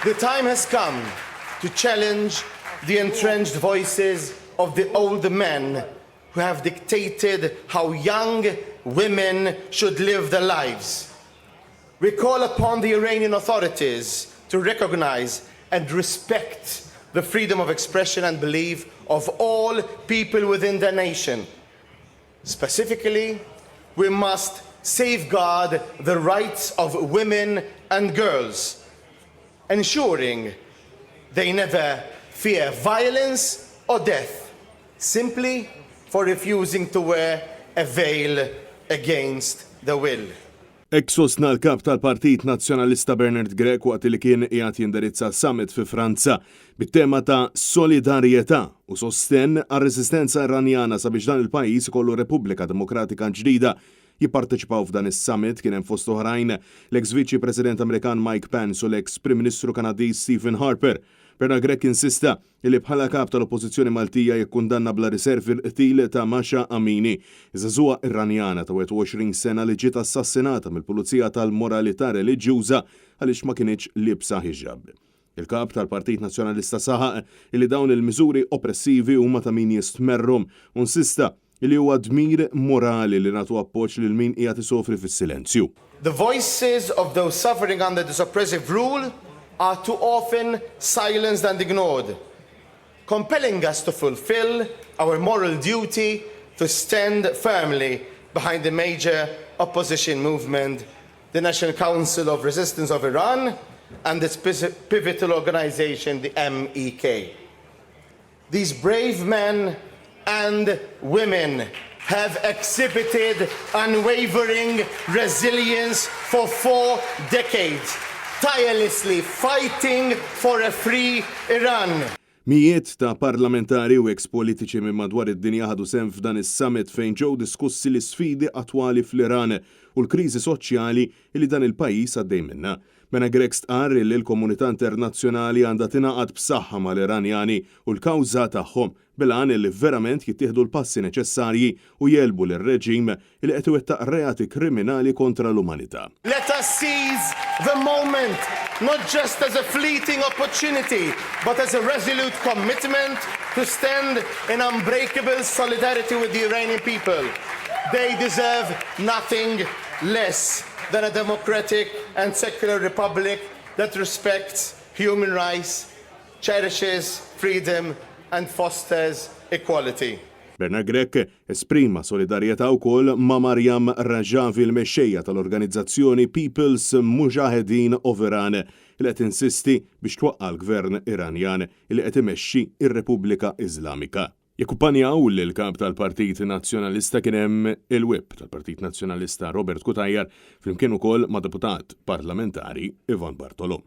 The time has come to challenge the entrenched voices of the old men who have dictated how young women should live their lives. We call upon the Iranian authorities to recognize and respect the freedom of expression and belief of all people within their nation. Specifically, we must safeguard the rights of women and girls, ensuring they never fear violence or death simply for refusing to wear a veil against the will. Eksosna l-kap tal-Partit Nazzjonalista Bernard Grech waqt li kien qiegħed jindirizza summit fi Franza bit-tema ta' solidarjetà u sosten għar-reżistenza Iranjana sabiex dan il-pajjiż ikollu Repubblika Demokratika ġdida. Jipparteċipaw f'dan is-summit kien hemm fost oħrajn l-eks Viċi President Amerikan Mike Pence u l-eks Prim Ministru Kanadiż Stephen Harper. Bernard Grech insista li bħala kap tal-Oppożizzjoni Maltija jikkundanna bla riservi l-qtil ta' Masha Amini, iżagħżugħa Iranjana ta' 21 sena li ġiet assassinata mill-Pulizija tal-Moralità Reliġjuża għaliex ma kienx libsa ħiġab. Il-kap tal-Partit Nazzjonalista saħaq li dawn il-miżuri oppressivi huma ta' min jistmerrhom u insista li huwa dmir morali li nagħtu appoġġ lil min qiegħed isofri fis-silenzju. The voices of those suffering under this oppressive rule are too often silenced and ignored, compelling us to fulfill our moral duty to stand firmly behind the major opposition movement, the National Council of Resistance of Iran, and its pivotal organization, the MEK. These brave men and women have exhibited unwavering resilience for 4 decades, tirelessly fighting for a free Iran. Mijiet ta' parlamentari u ex-politiċi minn madwar id-dinja ħadu sehem f'dan is-summit fejn ġew diskussi l-isfidi attwali fl-Iran u l-kriżi soċjali li dan il-pajjiż għaddej minnha. Mena Grech stqarr li l-komunità internazzjonali għandha tingħaqad b'saħħa mal-Iranjani u l-kawża tagħhom bil-għan li verament jittieħdu l-passi neċessarji u jelbu lir-reġim li qed iwettaq reati kriminali kontra l-umanità. Let us seize the moment, not just as a fleeting opportunity, but as a resolute commitment to stand in unbreakable solidarity with the Iranian people. They deserve nothing less than a democratic and secular republic that respects human rights, cherishes freedom, and fosters equality. Bernard Grech esprima solidarjetà wkoll ma' Maryam Rajavi l-mexxejja tal-organizzazzjoni People's Mujahedin of Iran li qed insisti biex twaqqa l-Gvern Iranjan li qed imexxi r-Repubblika Iżlamika. Jakkumpanjaw lill-kap tal-Partit Nazzjonalista kien hemm il-Whip tal-Partit Nazzjonalista Robert Kutajjar flimkien ukoll ma' deputat parlamentari Ivan Bartolò.